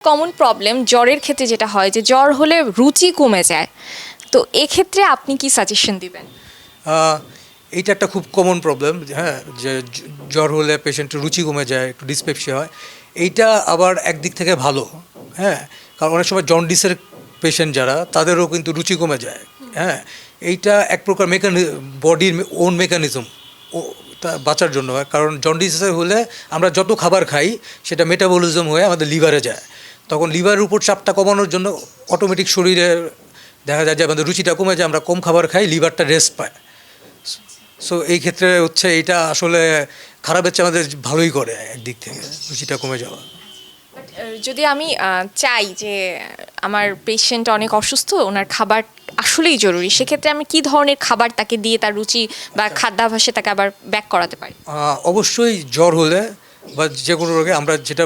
Common problem জ্বরের ক্ষেত্রে যেটা হয় যে জ্বর হলে রুচি কমে যায়, তো এক্ষেত্রে আপনি কি সাজেশন দিবেন? এইটা একটা খুব কমন প্রবলেম, হ্যাঁ, যে জ্বর হলে পেশেন্টের রুচি কমে যায়, একটু ডিসপেপসিয়া হয়। এইটা আবার একদিক থেকে ভালো, হ্যাঁ, কারণ অনেক সময় জন্ডিসের পেশেন্ট যারা তাদেরও কিন্তু রুচি কমে যায়, হ্যাঁ। এইটা এক প্রকার বডির ওন মেকানিজম তা বাঁচার জন্য হয়, কারণ জন্ডিসে হলে আমরা যত খাবার খাই সেটা মেটাবলিজম হয়ে আমাদের লিভারে যায়, তখন লিভারের উপর চাপটা কমানোর জন্য অটোমেটিক শরীরে দেখা যায় যে আমাদের রুচিটা কমে যায়, আমরা কম খাবার খাই, লিভারটা রেস্ট পায়। সো এই ক্ষেত্রে হচ্ছে এইটা আসলে খারাপের চেয়ে আমাদের ভালোই করে একদিক থেকে রুচিটা কমে যাওয়া। যদি আমি চাই যে আমার পেশেন্ট অনেক অসুস্থ, ওনার খাবার আসলেই জরুরি, সেক্ষেত্রে আমি কি ধরনের খাবার তাকে দিয়ে তার রুচি বা খাদ্যাভ্যাসে তাকে আবার ব্যাক করাতে পারি? অবশ্যই জ্বর হলে বা যে কোনো রোগে আমরা যেটা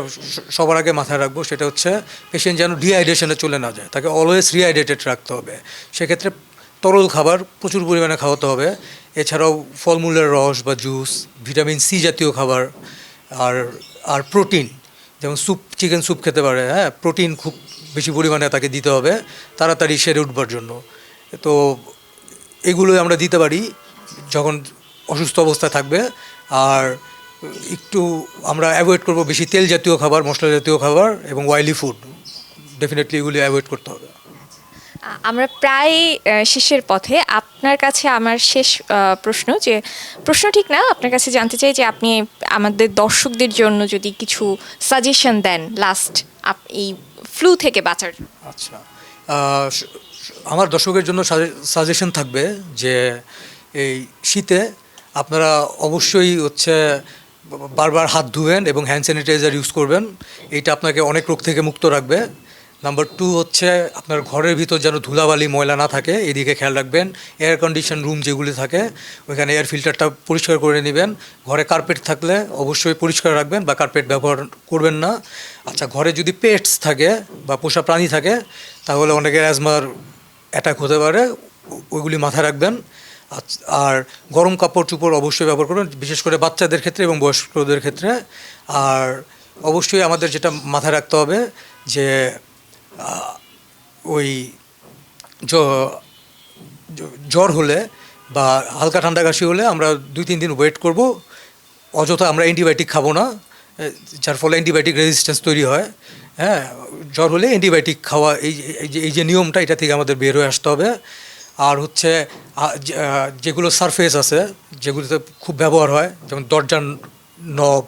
সবার আগে মাথায় রাখবো সেটা হচ্ছে পেশেন্ট যেন ডিহাইড্রেশনে চলে না যায়, তাকে অলওয়েজ রিহাইড্রেটেড রাখতে হবে। সেক্ষেত্রে তরল খাবার প্রচুর পরিমাণে খাওয়াতে হবে, এছাড়াও ফলমূলের রস বা জুস, ভিটামিন সি জাতীয় খাবার, আর আর প্রোটিন, যেমন স্যুপ, চিকেন স্যুপ খেতে পারে, হ্যাঁ, প্রোটিন খুব বেশি পরিমাণে তাকে দিতে হবে তাড়াতাড়ি সেরে উঠবার জন্য। তো এগুলোই আমরা দিতে পারি যখন অসুস্থ অবস্থায় থাকবে। আর একটু আমরা অ্যাভয়েড করব বেশি তেল জাতীয় খাবার, মশলা জাতীয় খাবার এবং অয়েলি ফুড, ডেফিনেটলি এগুলি অ্যাভয়েড করতে হবে। আমরা প্রায় শেষের পথে। আপনার কাছে আমার শেষ প্রশ্ন ঠিক না, আপনার কাছে জানতে চাই যে আপনি আমাদের দর্শকদের জন্য যদি কিছু সাজেশন দেন লাস্ট এই ফ্লু থেকে বাঁচার। আচ্ছা, আমার দর্শকের জন্য সাজেশন থাকবে যে এই শীতে আপনারা অবশ্যই হচ্ছে বারবার হাত ধুবেন এবং হ্যান্ড স্যানিটাইজার ইউজ করবেন। এইটা আপনাকে অনেক রোগ থেকে মুক্ত রাখবে। নাম্বার 2 হচ্ছে আপনার ঘরের ভিতর যেন ধুলাবালি ময়লা না থাকে, এদিকে খেয়াল রাখবেন। এয়ার কন্ডিশন রুম যেগুলি থাকে ওইখানে এয়ার ফিল্টারটা পরিষ্কার করে নেবেন। ঘরে কার্পেট থাকলে অবশ্যই পরিষ্কার রাখবেন বা কার্পেট ব্যবহার করবেন না। আচ্ছা, ঘরে যদি পেটস থাকে বা পোষা প্রাণী থাকে তাহলে অনেকের অ্যাজমার অ্যাটাক হতে পারে, ওইগুলি মাথায় রাখবেন। আর গরম কাপড় চোপড় অবশ্যই ব্যবহার করবেন, বিশেষ করে বাচ্চাদের ক্ষেত্রে এবং বয়স্কদের ক্ষেত্রে। আর অবশ্যই আমাদের যেটা মাথায় রাখতে হবে যে ওই জ্বর হলে বা হালকা ঠান্ডা কাশি হলে আমরা 2-3 দিন ওয়েট করব, অযথা আমরা অ্যান্টিবায়োটিক খাবো না, যার ফলে অ্যান্টিবায়োটিক রেজিস্ট্যান্স তৈরি হয়। হ্যাঁ, জ্বর হলে অ্যান্টিবায়োটিক খাওয়া, এই যে নিয়মটা, এটা থেকে আমাদের বের হয়ে আসতে হবে। আর হচ্ছে যেগুলো সারফেস আছে যেগুলোতে খুব ব্যবহার হয়, যেমন দরজার নব,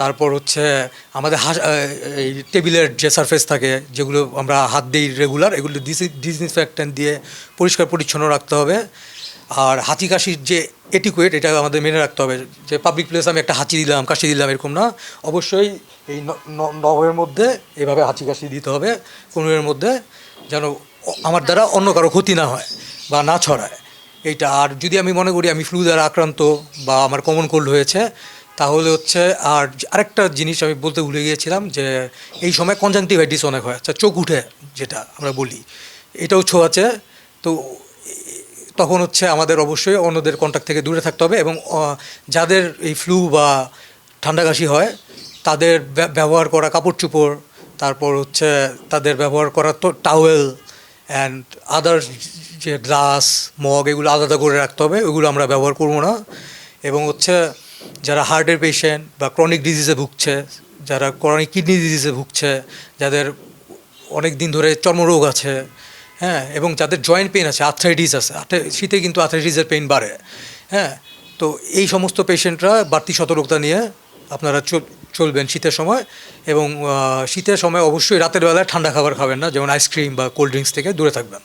তারপর হচ্ছে আমাদের এই টেবিলের যে সারফেস থাকে যেগুলো আমরা হাত দিই রেগুলার, এগুলো ডিসইনফেক্ট্যান্ট দিয়ে পরিষ্কার পরিচ্ছন্ন রাখতে হবে। আর হাঁচি কাশির যে এটিকুয়েট, এটা আমাদের মেনে রাখতে হবে যে পাবলিক প্লেসে আমি একটা হাঁচি দিলাম, কাশি দিলাম, এরকম না। অবশ্যই এই নবের মধ্যে এভাবে হাঁচি কাশি দিতে হবে, কোনোর মধ্যে, যেন আমার দ্বারা অন্য কারো ক্ষতি না হয় বা না ছড়ায় এইটা। আর যদি আমি মনে করি আমি ফ্লু দ্বারা আক্রান্ত বা আমার কমন কোল্ড হয়েছে, তাহলে হচ্ছে আর আরেকটা জিনিস আমি বলতে ভুলে গিয়েছিলাম যে এই সময় কনজাংটিভাইটিস অনেক হয়, আচ্ছা, চোখ উঠে যেটা আমরা বলি, এটাও ছোঁয়াচে। তো তখন হচ্ছে আমাদের অবশ্যই অন্যদের কন্ট্যাক্ট থেকে দূরে থাকতে হবে এবং যাদের এই ফ্লু বা ঠান্ডা কাশি হয় তাদের ব্যবহার করা কাপড় চোপড়, তারপর হচ্ছে তাদের ব্যবহার করা তো টাওয়েল অ্যান্ড আদার যে গ্লাস মগ, এগুলো আলাদা করে রাখতে হবে, ওইগুলো আমরা ব্যবহার করবো না। এবং হচ্ছে যারা হার্টের পেশেন্ট বা ক্রনিক ডিজিজে ভুগছে, যারা ক্রনিক কিডনি ডিজিজে ভুগছে, যাদের অনেক দিন ধরে চর্মরোগ আছে, হ্যাঁ, এবং যাদের জয়েন্ট পেইন আছে, আর্থ্রাইটিস আছে, শীতে কিন্তু আর্থ্রাইটিসের পেইন বাড়ে, হ্যাঁ, তো এই সমস্ত পেশেন্টরা বাড়তি সতর্কতা নিয়ে আপনারা চলবেন শীতের সময়। এবং শীতের সময় অবশ্যই রাতের বেলায় ঠান্ডা খাবার খাবেন না, যেমন আইসক্রিম বা কোল্ড ড্রিঙ্কস থেকে দূরে থাকবেন।